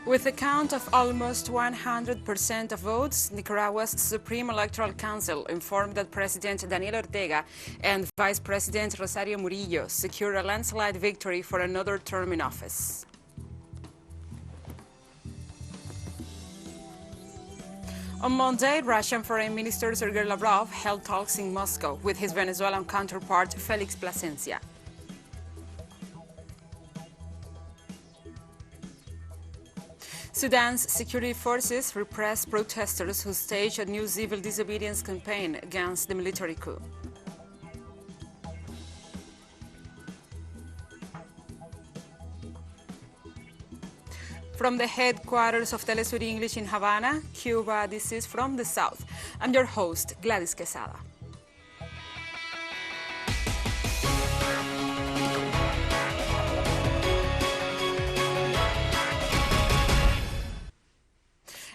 With a count of almost 100% of votes, Nicaragua's Supreme Electoral Council informed that President Daniel Ortega and Vice President Rosario Murillo secured a landslide victory for another term in office. On Monday, Russian Foreign Minister Sergei Lavrov held talks in Moscow with his Venezuelan counterpart Felix Plasencia. Sudan's security forces repressed protesters who staged a new civil disobedience campaign against the military coup. From the headquarters of Telesur English in Havana, Cuba, this is From the South. I'm your host, Gladys Quesada.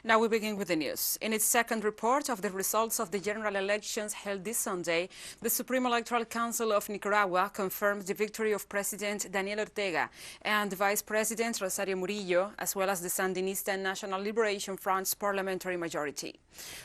Now we begin with the news. In its second report of the results of the general elections held this Sunday, the Supreme Electoral Council of Nicaragua confirmed the victory of President Daniel Ortega and Vice President Rosario Murillo, as well as the Sandinista National Liberation Front's parliamentary majority.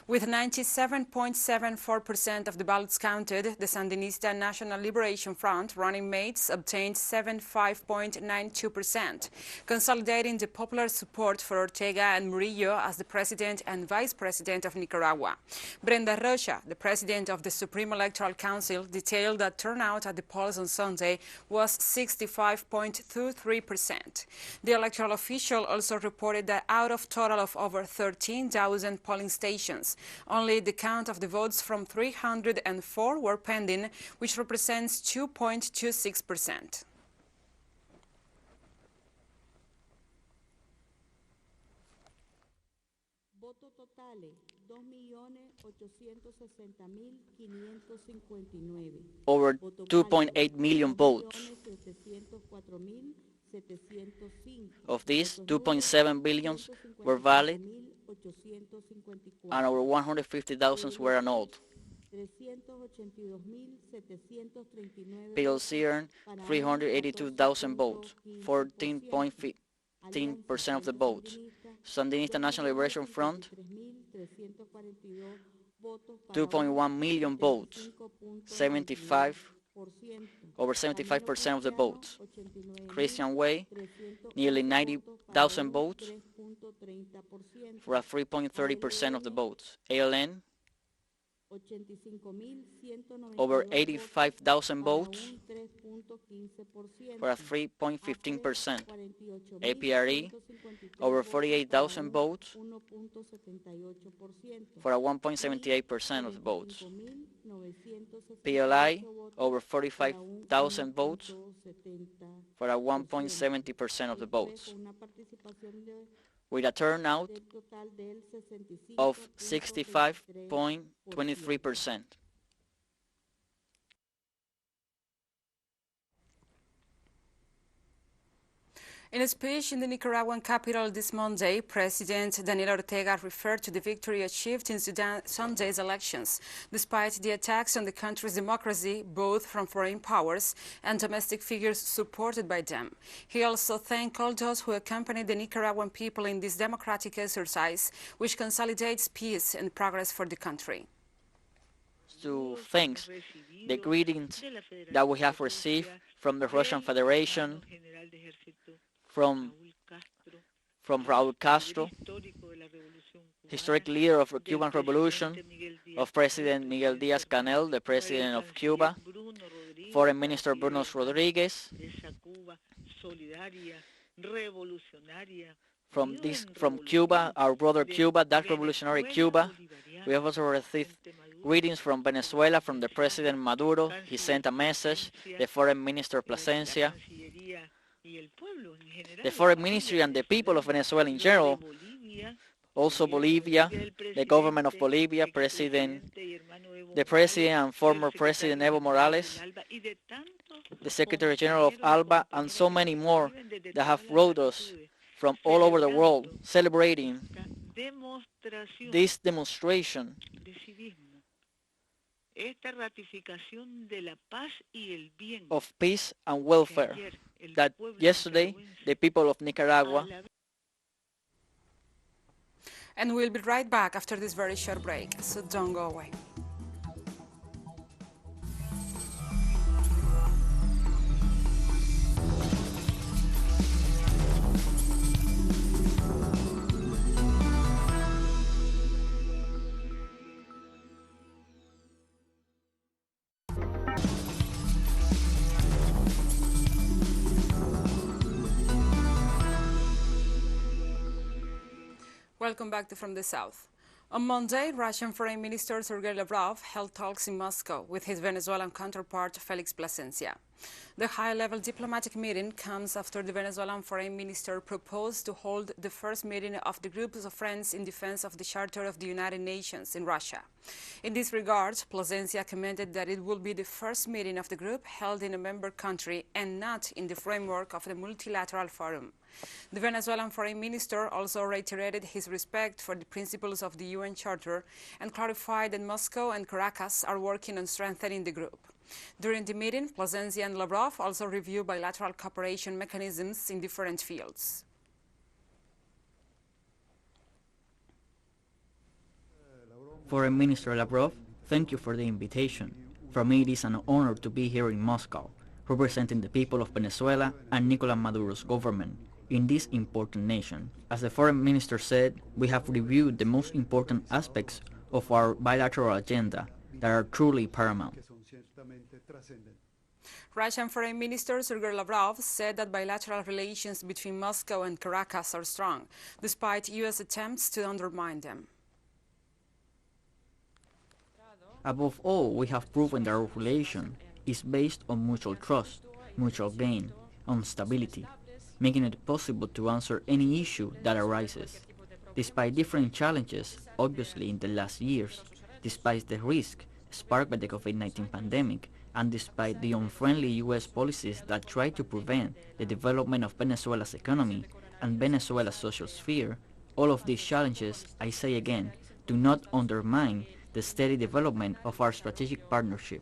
With 97.74% of the ballots counted, the Sandinista National Liberation Front running mates obtained 75.92%, consolidating the popular support for Ortega and Murillo as the President and Vice President of Nicaragua. Brenda Rocha, the President of the Supreme Electoral Council, detailed that turnout at the polls on Sunday was 65.23%. The electoral official also reported that out of total of over 13,000 polling stations, only the count of the votes from 304 were pending, which represents 2.26%. Over 2.8 million votes. Of these, 2.7 billion were valid and over 150,000 were annulled. PLC earned 382,000 votes, 14.15% of the votes. Sandinista National Liberation Front, 2.1 million votes, over 75% of the votes. Christian Way, nearly 90,000 votes, for a 3.30% of the votes. ALN, over 85,000 votes, for a 3.15%. APRE, over 48,000 votes, for a 1.78% of the votes. PLI, over 45,000 votes, for a 1.70% of the votes, with a turnout of 65.23%. In a speech in the Nicaraguan capital this Monday, President Daniel Ortega referred to the victory achieved in Sunday's elections, despite the attacks on the country's democracy, both from foreign powers and domestic figures supported by them. He also thanked all those who accompanied the Nicaraguan people in this democratic exercise, which consolidates peace and progress for the country. To thanks the greetings that we have received from the Russian Federation, from Raúl Castro, historic leader of the Cuban Revolution, of President Miguel Díaz-Canel, the President of Cuba, Foreign Minister Bruno Rodriguez, from Cuba, our brother Cuba, that revolutionary Cuba. We have also received greetings from Venezuela, from the President Maduro. He sent a message, the Foreign Minister Plasencia, the Foreign Ministry and the people of Venezuela in general, also Bolivia, the government of Bolivia, the President and former President Evo Morales, the Secretary General of ALBA, and so many more that have wrote us from all over the world, celebrating this demonstration of peace and welfare that yesterday the people of Nicaragua And we'll be right back after this very short break, so don't go away. Welcome back to From the South. On Monday, Russian Foreign Minister Sergei Lavrov held talks in Moscow with his Venezuelan counterpart Felix Plasencia. The high-level diplomatic meeting comes after the Venezuelan Foreign Minister proposed to hold the first meeting of the groups of friends in defense of the Charter of the United Nations in Russia. In this regard, Plasencia commented that it will be the first meeting of the group held in a member country and not in the framework of the multilateral forum. The Venezuelan Foreign Minister also reiterated his respect for the principles of the UN Charter and clarified that Moscow and Caracas are working on strengthening the group. During the meeting, Plasencia and Lavrov also reviewed bilateral cooperation mechanisms in different fields. Foreign Minister Lavrov, thank you for the invitation. For me, it is an honor to be here in Moscow, representing the people of Venezuela and Nicolas Maduro's government in this important nation. As the Foreign Minister said, we have reviewed the most important aspects of our bilateral agenda that are truly paramount. Russian Foreign Minister Sergei Lavrov said that bilateral relations between Moscow and Caracas are strong, despite U.S. attempts to undermine them. Above all, we have proven that our relation is based on mutual trust, mutual gain, on stability, making it possible to answer any issue that arises. Despite different challenges, obviously in the last years, despite the risk sparked by the COVID-19 pandemic, and despite the unfriendly U.S. policies that try to prevent the development of Venezuela's economy and Venezuela's social sphere, all of these challenges, I say again, do not undermine the steady development of our strategic partnership.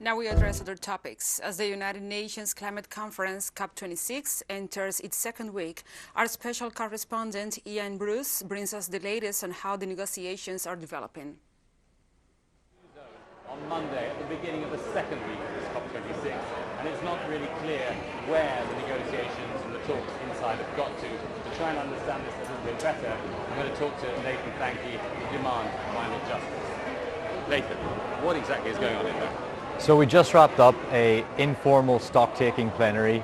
Now we address other topics. As the United Nations Climate Conference COP26 enters its second week, our special correspondent Ian Bruce brings us the latest on how the negotiations are developing. On Monday, at the beginning of the second week of this COP26, and it's not really clear where the negotiations and the talks inside have got to. To try and understand this a little bit better, I'm going to talk to Nathan Thankey, who demand climate justice. Nathan, what exactly is going on in there? So we just wrapped up an informal stock-taking plenary,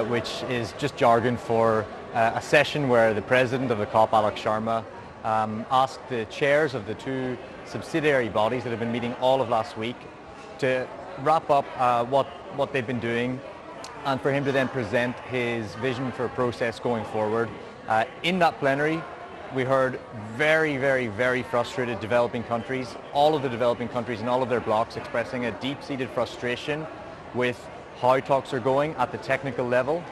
which is just jargon for a session where the president of the COP, Alex Sharma, asked the chairs of the two subsidiary bodies that have been meeting all of last week to wrap up what they've been doing and for him to then present his vision for a process going forward. In that plenary, we heard very, very, very frustrated developing countries, all of the developing countries and all of their blocs expressing a deep-seated frustration with how talks are going at the technical level.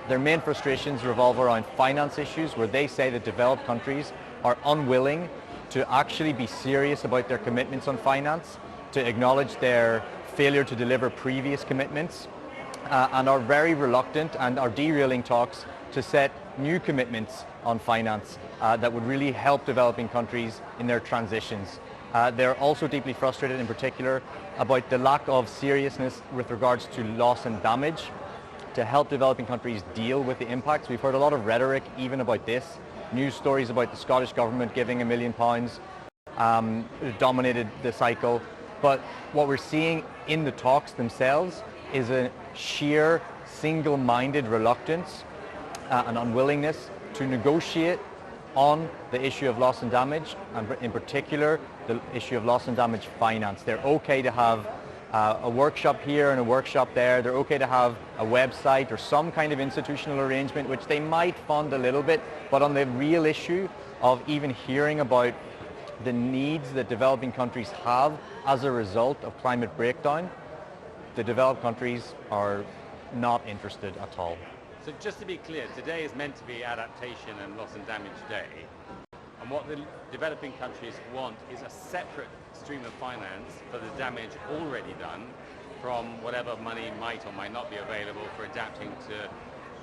Their main frustrations revolve around finance issues, where they say that developed countries are unwilling to actually be serious about their commitments on finance, to acknowledge their failure to deliver previous commitments, and are very reluctant and are derailing talks to set new commitments on finance that would really help developing countries in their transitions. They're also deeply frustrated in particular about the lack of seriousness with regards to loss and damage to help developing countries deal with the impacts. We've heard a lot of rhetoric even about this. News stories about the Scottish government giving £1 million dominated the cycle. But what we're seeing in the talks themselves is a sheer single-minded reluctance and unwillingness to negotiate on the issue of loss and damage, and in particular the issue of loss and damage finance. They're okay to have a workshop here and a workshop there. They're okay to have a website or some kind of institutional arrangement which they might fund a little bit, but on the real issue of even hearing about the needs that developing countries have as a result of climate breakdown, the developed countries are not interested at all. So just to be clear, today is meant to be adaptation and loss and damage day. And what the developing countries want is a separate stream of finance for the damage already done from whatever money might or might not be available for adapting to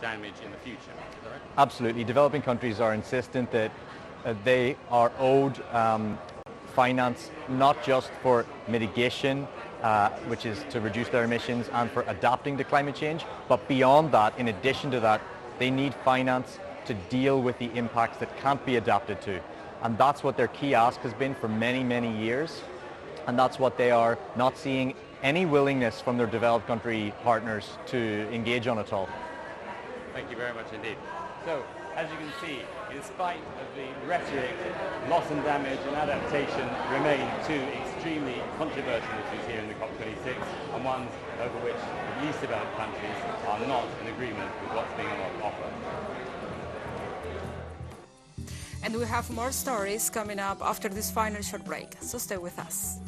damage in the future. Is that right? Absolutely. Developing countries are insistent that they are owed finance not just for mitigation, which is to reduce their emissions, and for adapting to climate change, but beyond that, in addition to that, they need finance to deal with the impacts that can't be adapted to. And that's what their key ask has been for many, many years. And that's what they are not seeing any willingness from their developed country partners to engage on at all. Thank you very much indeed. So, as you can see, in spite of the rhetoric, loss and damage and adaptation remain two extremely controversial issues here in the COP26, and ones over which the least developed countries are not in agreement with what's being on offer. And we have more stories coming up after this final short break, so stay with us.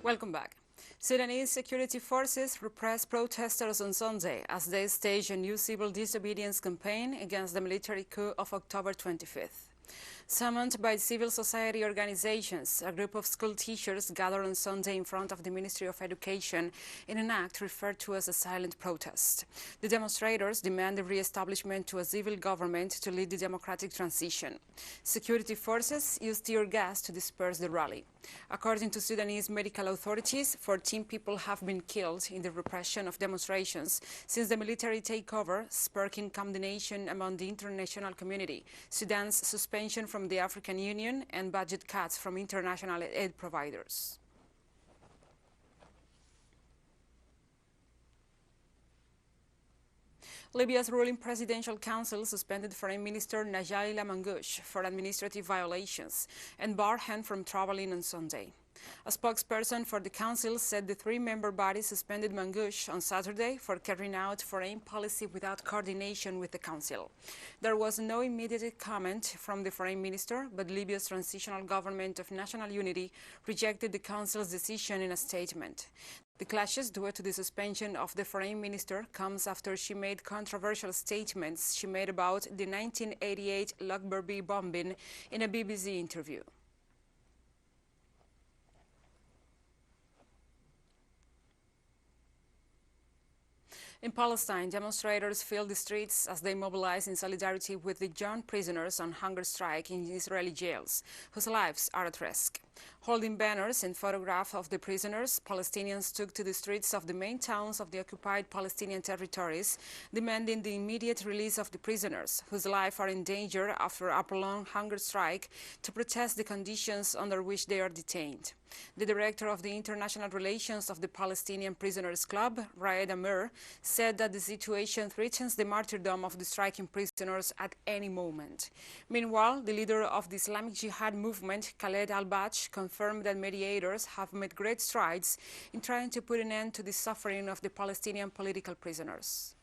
Welcome back. Sudanese security forces repressed protesters on Sunday as they staged a new civil disobedience campaign against the military coup of October 25th. Summoned by civil society organizations, a group of school teachers gathered on Sunday in front of the Ministry of Education in an act referred to as a silent protest. The demonstrators demand the re-establishment to a civil government to lead the democratic transition. Security forces used tear gas to disperse the rally. According to Sudanese medical authorities, 14 people have been killed in the repression of demonstrations since the military takeover, sparking condemnation among the international community, Sudan's suspension from the African Union, and budget cuts from international aid providers. Libya's ruling presidential council suspended Foreign Minister Najib Mamouche for administrative violations and barred him from traveling on Sunday. A spokesperson for the council said the three-member body suspended Mamouche on Saturday for carrying out foreign policy without coordination with the council. There was no immediate comment from the foreign minister, but Libya's transitional government of national unity rejected the council's decision in a statement. The clashes due to the suspension of the foreign minister comes after she made controversial statements she made about the 1988 Lockerbie bombing in a BBC interview. In Palestine, demonstrators filled the streets as they mobilized in solidarity with the young prisoners on hunger strike in Israeli jails, whose lives are at risk. Holding banners and photographs of the prisoners, Palestinians took to the streets of the main towns of the occupied Palestinian territories, demanding the immediate release of the prisoners, whose lives are in danger after a prolonged hunger strike, to protest the conditions under which they are detained. The director of the international relations of the Palestinian Prisoners Club, Raed Amir, said that the situation threatens the martyrdom of the striking prisoners at any moment. Meanwhile, the leader of the Islamic Jihad movement, Khaled al-Bach, confirmed that mediators have made great strides in trying to put an end to the suffering of the Palestinian political prisoners.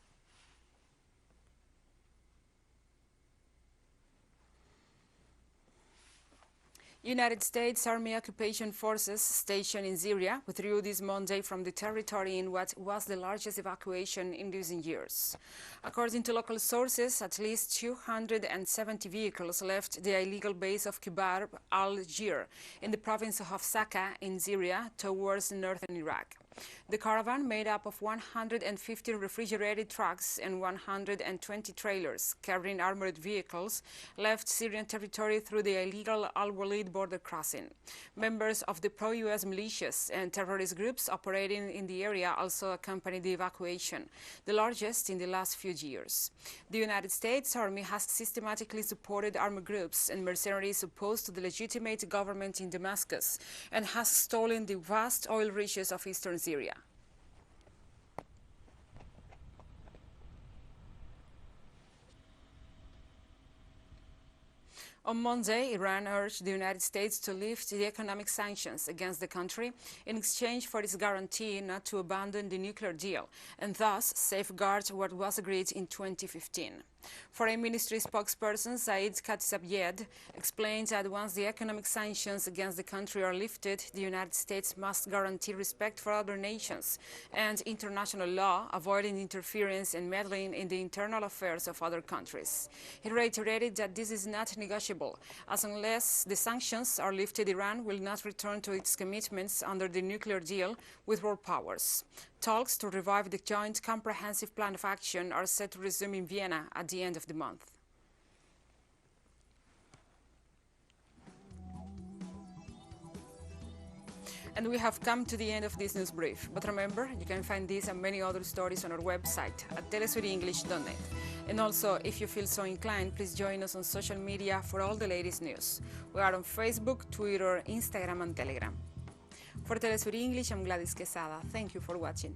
United States Army occupation forces stationed in Syria withdrew this Monday from the territory in what was the largest evacuation in recent years. According to local sources, at least 270 vehicles left the illegal base of Kibar al-Jir in the province of Saka in Syria towards northern Iraq. The caravan, made up of 150 refrigerated trucks and 120 trailers carrying armored vehicles, left Syrian territory through the illegal Al-Walid border crossing. Members of the pro-U.S. militias and terrorist groups operating in the area also accompanied the evacuation, the largest in the last few years. The United States Army has systematically supported armed groups and mercenaries opposed to the legitimate government in Damascus and has stolen the vast oil riches of eastern Syria. On Monday, Iran urged the United States to lift the economic sanctions against the country in exchange for its guarantee not to abandon the nuclear deal and thus safeguard what was agreed in 2015. Foreign Ministry spokesperson Saeed Khatibzadeh explained that once the economic sanctions against the country are lifted, the United States must guarantee respect for other nations and international law, avoiding interference and meddling in the internal affairs of other countries. He reiterated that this is not negotiable, as unless the sanctions are lifted, Iran will not return to its commitments under the nuclear deal with world powers. Talks to revive the Joint Comprehensive Plan of Action are set to resume in Vienna at the end of the month. And we have come to the end of this news brief. But remember, you can find these and many other stories on our website at telesurienglish.net. And also, if you feel so inclined, please join us on social media for all the latest news. We are on Facebook, Twitter, Instagram, and Telegram. For Telesur English, I'm Gladys Quesada. Thank you for watching.